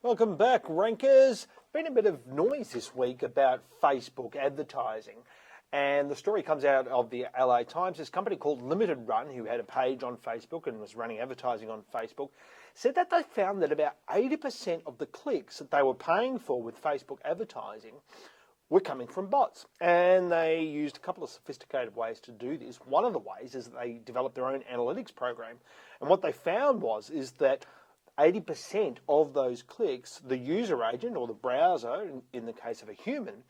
Welcome back, Rankers. Been a bit of noise this week about Facebook advertising, and the story comes out of the LA Times. This company called Limited Run, who had a page on Facebook and was running advertising on Facebook, said that they found that about 80% of the clicks that they were paying for with Facebook advertising were coming from bots. And they used a couple of sophisticated ways to do this. One of the ways is that they developed their own analytics program. And what they found is that 80% of those clicks, the user agent or the browser, in the case of a human,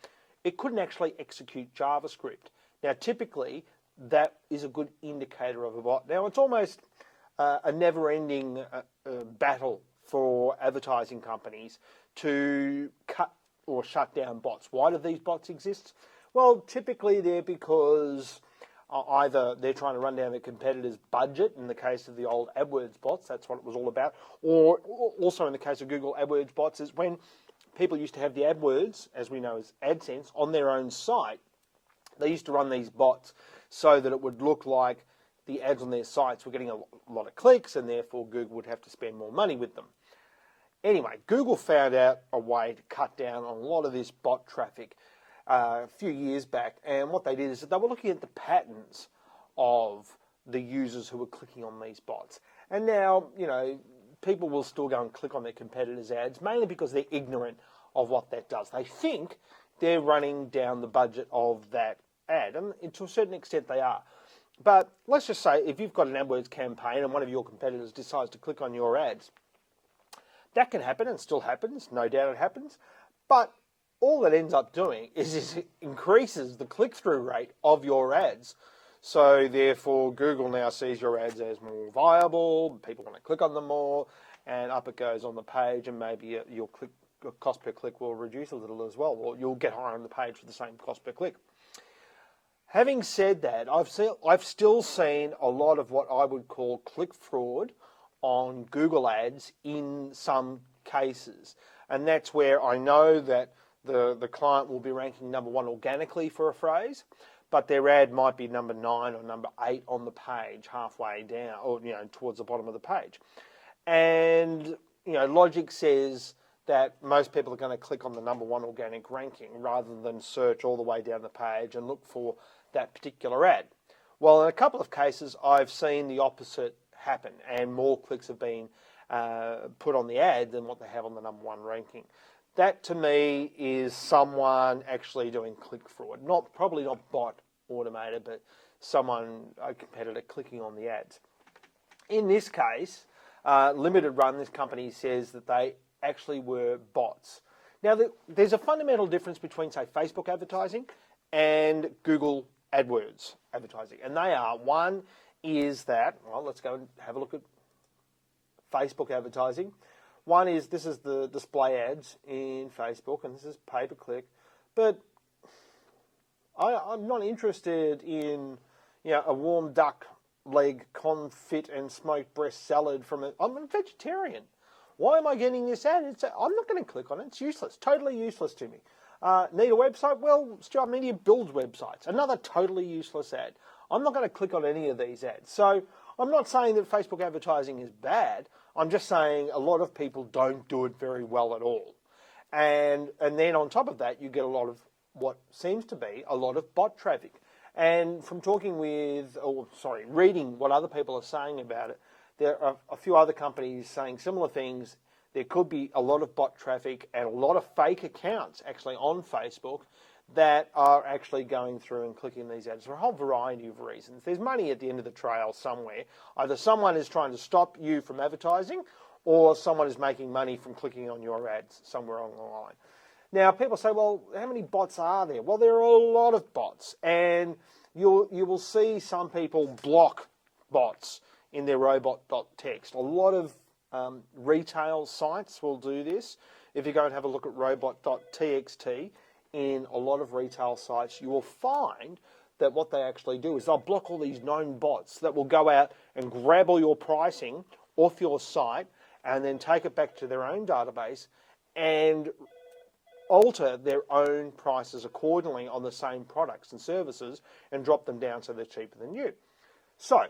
it couldn't actually execute JavaScript. Now, typically, that is a good indicator of a bot. Now, it's almost a never-ending battle for advertising companies to cut or shut down bots. Why do these bots exist? Well, typically they're because either they're trying to run down their competitor's budget, in the case of the old AdWords bots, that's what it was all about, or also in the case of Google AdWords bots, is when people used to have the AdWords, as we know as AdSense, on their own site, they used to run these bots so that it would look like the ads on their sites were getting a lot of clicks, and therefore Google would have to spend more money with them. Anyway, Google found out a way to cut down on a lot of this bot traffic a few years back, and what they did is that they were looking at the patterns of the users who were clicking on these bots. And now, people will still go and click on their competitors' ads, mainly because they're ignorant of what that does. They think they're running down the budget of that ad, and to a certain extent they are. But let's just say if you've got an AdWords campaign and one of your competitors decides to click on your ads, that can happen and still happens, no doubt it happens, but all that ends up doing is it increases the click-through rate of your ads. So therefore, Google now sees your ads as more viable, people want to click on them more, and up it goes on the page, and maybe your cost per click will reduce a little as well, or you'll get higher on the page for the same cost per click. Having said that, I've still seen a lot of what I would call click fraud on Google ads in some cases. And that's where I know that the client will be ranking number 1 organically for a phrase, but their ad might be number 9 or number 8 on the page, halfway down, or towards the bottom of the page. And logic says that most people are going to click on the number 1 organic ranking rather than search all the way down the page and look for that particular ad. Well, in a couple of cases, I've seen the opposite happen, and more clicks have been put on the ad than what they have on the number 1 ranking. That to me is someone actually doing click fraud. Probably not bot automated, but a competitor clicking on the ads. In this case, Limited Run, this company says that they actually were bots. Now, there's a fundamental difference between, say, Facebook advertising and Google AdWords advertising. And they are, one is that, well, let's go and have a look at Facebook advertising. One is, this is the display ads in Facebook, and this is pay-per-click. But I'm not interested in a warm duck leg confit and smoked breast salad I'm a vegetarian. Why am I getting this ad? I'm not going to click on it. It's useless, totally useless to me. Need a website? Well, Stuart Media builds websites. Another totally useless ad. I'm not going to click on any of these ads. So I'm not saying that Facebook advertising is bad. I'm just saying a lot of people don't do it very well at all. And then on top of that, you get a lot of what seems to be a lot of bot traffic. And from reading what other people are saying about it, there are a few other companies saying similar things. There could be a lot of bot traffic and a lot of fake accounts actually on Facebook that are actually going through and clicking these ads for a whole variety of reasons. There's money at the end of the trail somewhere. Either someone is trying to stop you from advertising, or someone is making money from clicking on your ads somewhere along the line. Now, people say, well, how many bots are there? Well, there are a lot of bots, and you will see some people block bots in their robot.txt. A lot of retail sites will do this. If you go and have a look at robot.txt, in a lot of retail sites, you will find that what they actually do is they'll block all these known bots that will go out and grab all your pricing off your site and then take it back to their own database and alter their own prices accordingly on the same products and services and drop them down so they're cheaper than you. So,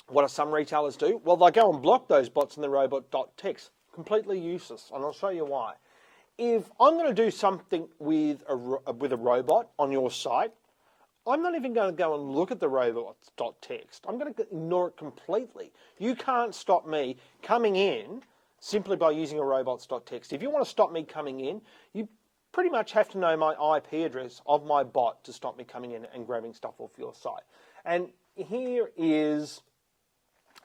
what do some retailers do? Well, they go and block those bots in the robot.txt completely useless, and I'll show you why. If I'm going to do something with a robot on your site, I'm not even going to go and look at the robots.txt. I'm going to ignore it completely. You can't stop me coming in simply by using a robots.txt. If you want to stop me coming in, you pretty much have to know my IP address of my bot to stop me coming in and grabbing stuff off your site. And here is...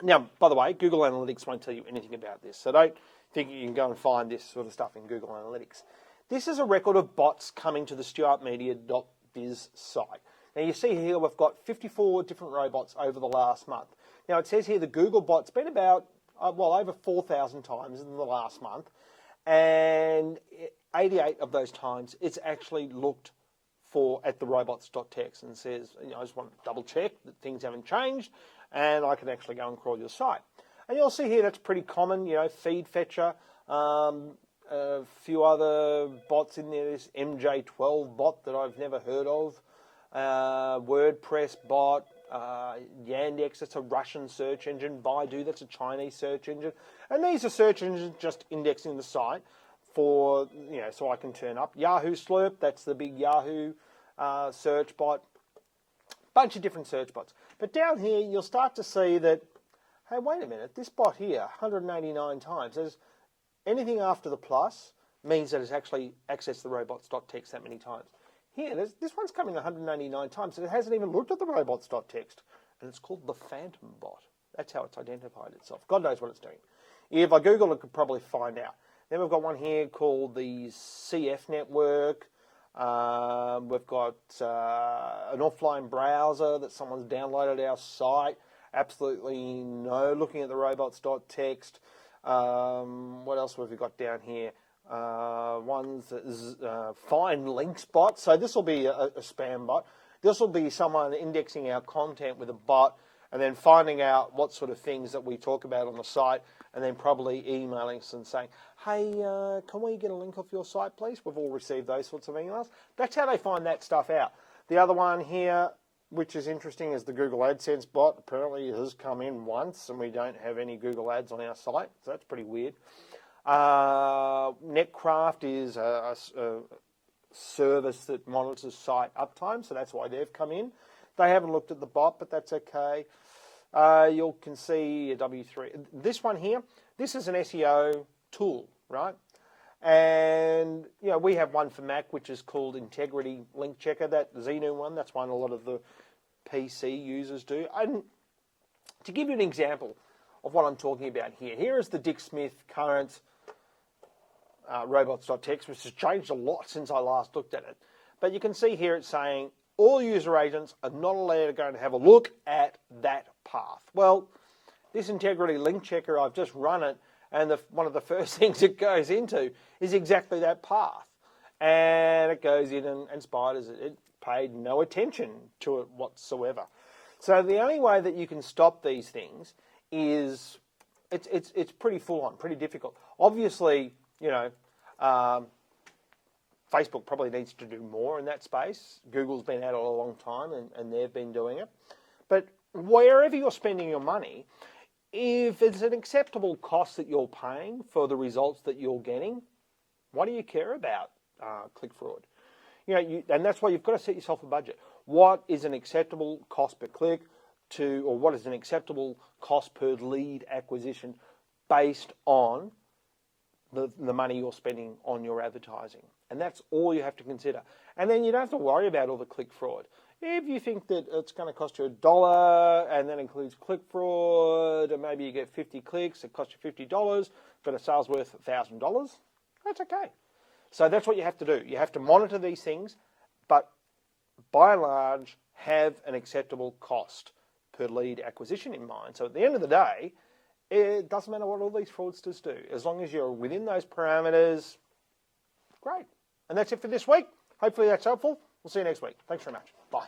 Now, by the way, Google Analytics won't tell you anything about this, so don't think you can go and find this sort of stuff in Google Analytics. This is a record of bots coming to the stuartmedia.biz site. Now, you see here we've got 54 different robots over the last month. Now, it says here the Google bot's been about, over 4,000 times in the last month, and 88 of those times it's actually looked at the robots.txt and says, I just want to double check that things haven't changed, and I can actually go and crawl your site. And you'll see here that's pretty common, Feed Fetcher, a few other bots in there, this MJ12 bot that I've never heard of, WordPress bot, Yandex, that's a Russian search engine, Baidu, that's a Chinese search engine, and these are search engines just indexing the site for, so I can turn up. Yahoo Slurp, that's the big Yahoo search bot, bunch of different search bots. But down here, you'll start to see that, hey, wait a minute, this bot here, 189 times, there's anything after the plus means that it's actually accessed the robots.txt that many times. Here, this one's coming 189 times, and it hasn't even looked at the robots.txt, and it's called the Phantom bot. That's how it's identified itself. God knows what it's doing. If I Google it, could probably find out. Then we've got one here called the CF Network. We've got an offline browser that someone's downloaded our site. Absolutely no looking at the robots.txt. What else have we got down here? One's Find Links bot. So this will be a spam bot. This will be someone indexing our content with a bot and then finding out what sort of things that we talk about on the site and then probably emailing us and saying, hey, can we get a link off your site, please? We've all received those sorts of emails. That's how they find that stuff out. The other one here, which is interesting, is the Google AdSense bot. Apparently it has come in once and we don't have any Google ads on our site, so that's pretty weird. Netcraft is a service that monitors site uptime, so that's why they've come in. They haven't looked at the bot, but that's okay. You can see a W3. This one here, this is an SEO tool, right? And we have one for Mac, which is called Integrity Link Checker. That Xenu one, that's one a lot of the PC users do. And to give you an example of what I'm talking about here is the Dick Smith current robots.txt, which has changed a lot since I last looked at it. But you can see here it's saying all user agents are not allowed to go and have a look at that path. Well, this Integrity Link Checker, I've just run it, and one of the first things it goes into is exactly that path. And it goes in and spiders it. It paid no attention to it whatsoever. So the only way that you can stop these things is it's pretty full on, pretty difficult. Obviously, Facebook probably needs to do more in that space. Google's been at it a long time and they've been doing it. But wherever you're spending your money, if it's an acceptable cost that you're paying for the results that you're getting, what do you care about click fraud? And that's why you've got to set yourself a budget. What is an acceptable cost per click or what is an acceptable cost per lead acquisition based on the money you're spending on your advertising? And that's all you have to consider. And then you don't have to worry about all the click fraud. If you think that it's going to cost you $1 and that includes click fraud and maybe you get 50 clicks, it costs you $50, but a sale's worth $1,000, that's okay. So that's what you have to do. You have to monitor these things, but by and large, have an acceptable cost per lead acquisition in mind. So at the end of the day, it doesn't matter what all these fraudsters do. As long as you're within those parameters, great. And that's it for this week. Hopefully that's helpful. We'll see you next week. Thanks very much. Bye.